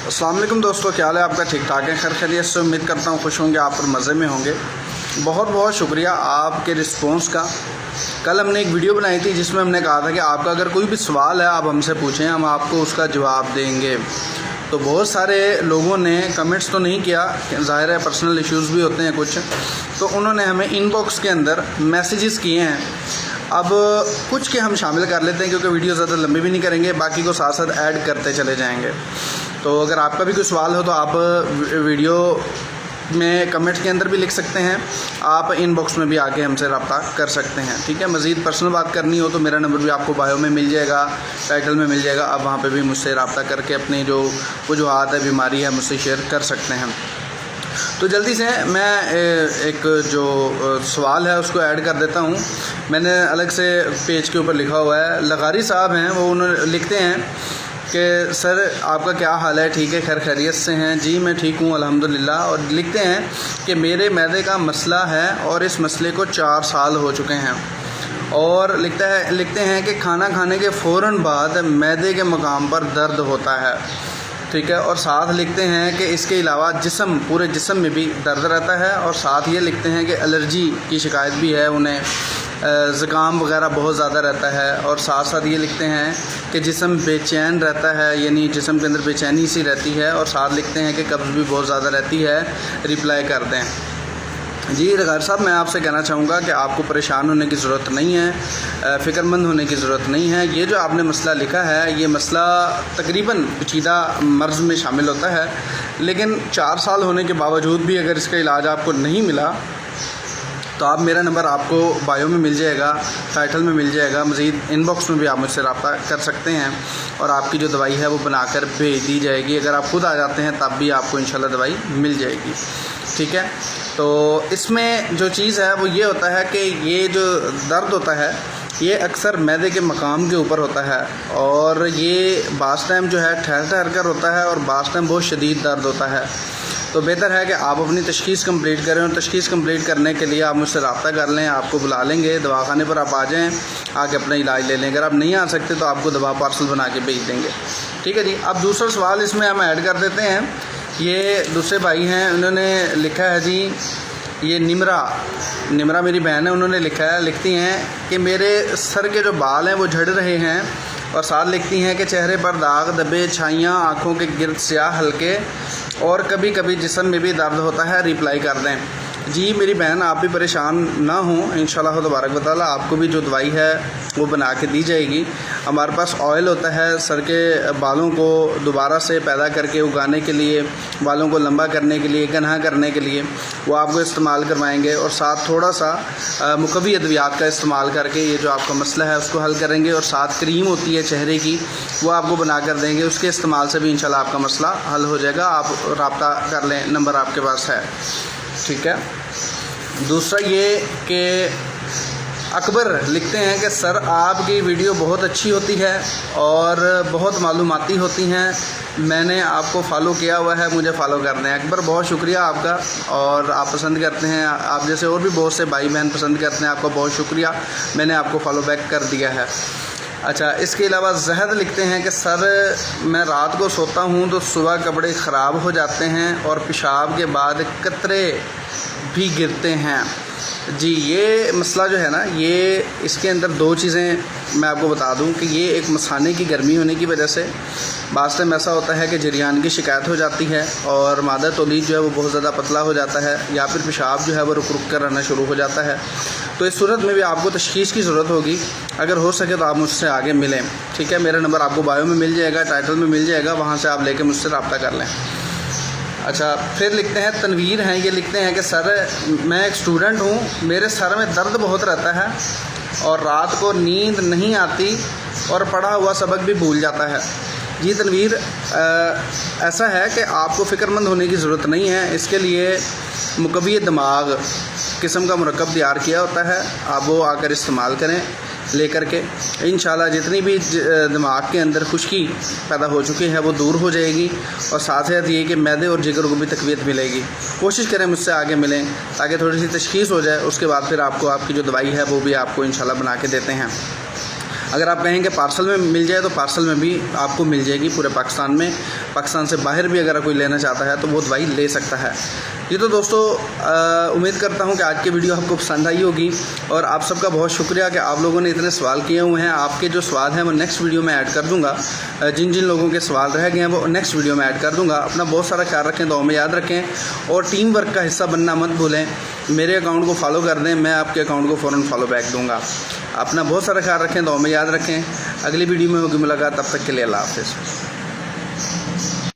अस्सलाम वालेकुम दोस्तों, क्या हाल है आपका? ठीक ठाक है? खैर खैरियत से उम्मीद करता हूँ खुश होंगे, आप और मज़े में होंगे। बहुत बहुत शुक्रिया आपके रिस्पॉन्स का। कल हमने एक वीडियो बनाई थी जिसमें हमने कहा था कि आपका अगर कोई भी सवाल है आप हमसे पूछें, हम आपको उसका जवाब देंगे। तो बहुत सारे लोगों ने कमेंट्स तो नहीं किया, ज़ाहिर है पर्सनल इश्यूज़ भी होते हैं कुछ, तो उन्होंने हमें इनबॉक्स के अंदर मैसेजेस किए हैं। अब कुछ के हम शामिल कर लेते हैं क्योंकि वीडियो ज़्यादा लंबी भी नहीं करेंगे, बाकी को साथ साथ ऐड करते चले जाएंगे। तो अगर आपका भी कोई सवाल हो तो आप वीडियो में कमेंट के अंदर भी लिख सकते हैं, आप इनबॉक्स में भी आके हमसे रब्ता कर सकते हैं। ठीक है, मज़ीद पर्सनल बात करनी हो तो मेरा नंबर भी आपको बायो में मिल जाएगा, टाइटल में मिल जाएगा। आप वहाँ पे भी मुझसे रब्ता करके अपनी जो वजूहात है, बीमारी है, मुझसे शेयर कर सकते हैं। तो जल्दी से मैं एक जो सवाल है उसको ऐड कर देता हूँ। मैंने अलग से पेज के ऊपर लिखा हुआ है, लगारी साहब हैं, वो उन्होंने लिखते हैं कि सर आपका क्या हाल है? ठीक है, खैर खैरियत से हैं? जी मैं ठीक हूँ अल्हम्दुलिल्लाह। और लिखते हैं कि मेरे मैदे का मसला है और इस मसले को 4 साल हो चुके हैं। और लिखते हैं कि खाना खाने के फ़ौरन बाद मैदे के मकाम पर दर्द होता है। ठीक है, और साथ लिखते हैं कि इसके अलावा पूरे जिस्म में भी दर्द रहता है। और साथ ये लिखते हैं कि एलर्जी की शिकायत भी है उन्हें, ज़ुकाम वगैरह बहुत ज़्यादा रहता है। और साथ साथ ये लिखते हैं कि जिस्म बेचैन रहता है, यानी जिस्म के अंदर बेचैनी सी रहती है। और साथ लिखते हैं कि कब्ज़ भी बहुत ज़्यादा रहती है। रिप्लाई कर दें। जी रगार साहब, मैं आपसे कहना चाहूँगा कि आपको परेशान होने की ज़रूरत नहीं है, फ़िक्रमंद होने की ज़रूरत नहीं है। ये जो आपने मसला लिखा है, ये मसला तकरीबन पेचीदा मर्ज़ में शामिल होता है, लेकिन 4 साल होने के बावजूद भी अगर इसका इलाज आपको नहीं मिला तो आप मेरा नंबर आपको बायो में मिल जाएगा, टाइटल में मिल जाएगा, मज़ीद इनबॉक्स में भी आप मुझसे रब्ता कर सकते हैं और आपकी जो दवाई है वो बनाकर भेज दी जाएगी। अगर आप खुद आ जाते हैं तब भी आपको इंशाल्लाह दवाई मिल जाएगी। ठीक है, तो इसमें जो चीज़ है वो ये होता है कि ये जो दर्द होता है ये अक्सर मैदे के मकाम के ऊपर होता है, और ये बास टाइम जो है ठहर कर होता है और बास टाइम बहुत शदीद दर्द होता है। तो बेहतर है कि आप अपनी तशख़ीस कंप्लीट करें, और तशख़ीस कंप्लीट करने के लिए आप मुझसे रब्ता कर लें, आपको बुला लेंगे, दवाखाने पर आप आ जाएँ, आके अपना इलाज ले लें। अगर आप नहीं आ सकते तो आपको दवा पार्सल बना के भेज देंगे। ठीक है जी। अब दूसरा सवाल इसमें हम ऐड कर देते हैं। ये दूसरे भाई हैं, उन्होंने लिखा है जी, ये निमरा मेरी बहन है, उन्होंने लिखती हैं कि मेरे सर के जो बाल हैं वो झड़ रहे हैं। और साथ लिखती हैं कि चेहरे पर दाग धब्बे, छाइयाँ, आँखों के गिर्द स्याह हल्के, और कभी कभी जिस्म में भी दर्द होता है। रिप्लाई कर दें। जी मेरी बहन, आप भी परेशान ना हों, इंशाल्लाह तबारक व तआला आपको भी जो दवाई है वो बना के दी जाएगी। हमारे पास ऑयल होता है सर के बालों को दोबारा से पैदा करके उगाने के लिए, बालों को लंबा करने के लिए, घना करने के लिए, वो आपको इस्तेमाल करवाएंगे। और साथ थोड़ा सा मुकवी अद्वियात का इस्तेमाल करके ये जो आपका मसला है उसको हल करेंगे। और साथ क्रीम होती है चेहरे की, वो आपको बना कर देंगे, उसके इस्तेमाल से भी इंशाल्लाह आपका मसला हल हो जाएगा। आप रब्ता कर लें, नंबर आपके पास है। ठीक है। दूसरा ये कि अकबर लिखते हैं कि सर आपकी वीडियो बहुत अच्छी होती है और बहुत मालूमाती होती हैं, मैंने आपको फॉलो किया हुआ है, मुझे फॉलो करना है। अकबर बहुत शुक्रिया आपका, और आप पसंद करते हैं, आप जैसे और भी बहुत से भाई बहन पसंद करते हैं, आपका बहुत शुक्रिया, मैंने आपको फॉलो बैक कर दिया है। अच्छा, इसके अलावा जहद लिखते हैं कि सर मैं रात को सोता हूँ तो सुबह कपड़े ख़राब हो जाते हैं और पेशाब के बाद कतरे भी गिरते हैं। जी ये मसला जो है ना, ये इसके अंदर 2 चीज़ें मैं आपको बता दूं कि ये एक मसाने की गर्मी होने की वजह से बास टाइम ऐसा होता है कि जरियान की शिकायत हो जाती है और मादा तौलीद जो है वो बहुत ज़्यादा पतला हो जाता है, या फिर पेशाब जो है वो रुक कर आना शुरू हो जाता है। तो इस सूरत में भी आपको तशख़ीस की ज़रूरत होगी। अगर हो सके तो आप मुझसे आगे मिलें। ठीक है, मेरा नंबर आपको बायो में मिल जाएगा, टाइटल में मिल जाएगा, वहाँ से आप लेकर मुझसे रब्ता कर लें। अच्छा, फिर लिखते हैं तनवीर हैं, ये लिखते हैं कि सर मैं एक स्टूडेंट हूँ, मेरे सर में दर्द बहुत रहता है और रात को नींद नहीं आती और पढ़ा हुआ सबक भी भूल जाता है। जी तनवीर, ऐसा है कि आपको फ़िक्रमंद होने की ज़रूरत नहीं है। इसके लिए मुकवी दिमाग किस्म का मुरक्कब तैयार किया होता है, आप वो आकर इस्तेमाल करें लेकर के, इंशाल्लाह जितनी भी दिमाग के अंदर खुश्की पैदा हो चुकी है वो दूर हो जाएगी। और साथ साथ ये कि मैदे और जिगर को भी तकवीत मिलेगी। कोशिश करें मुझसे आगे मिलें ताकि थोड़ी सी तशख़ीस हो जाए, उसके बाद फिर आपको आपकी जो दवाई है वो भी आपको इंशाल्लाह बना के देते हैं। अगर आप कहें कि पार्सल में मिल जाए तो पार्सल में भी आपको मिल जाएगी पूरे पाकिस्तान में। पाकिस्तान से बाहर भी अगर कोई लेना चाहता है तो वो दवाई ले सकता है। ये तो दोस्तों उम्मीद करता हूँ कि आज की वीडियो आपको पसंद आई होगी, और आप सबका बहुत शुक्रिया कि आप लोगों ने इतने सवाल किए हुए हैं। आपके जो सवाल हैं वो नेक्स्ट वीडियो में ऐड कर दूँगा। जिन जिन लोगों के सवाल रह गए हैं वो नेक्स्ट वीडियो में ऐड कर दूँगा। अपना बहुत सारा ख्याल रखें, दुआ में याद रखें, और टीम वर्क का हिस्सा बनना मत भूलें। मेरे अकाउंट को फॉलो कर दें, मैं आपके अकाउंट को फ़ौरन फॉलो बैक दूँगा। अपना बहुत सारा ख्याल रखें, दुआ में याद रखें। अगली वीडियो में होगी मुलाकात, तब तक के लिए अल्लाह हाफ़िज़।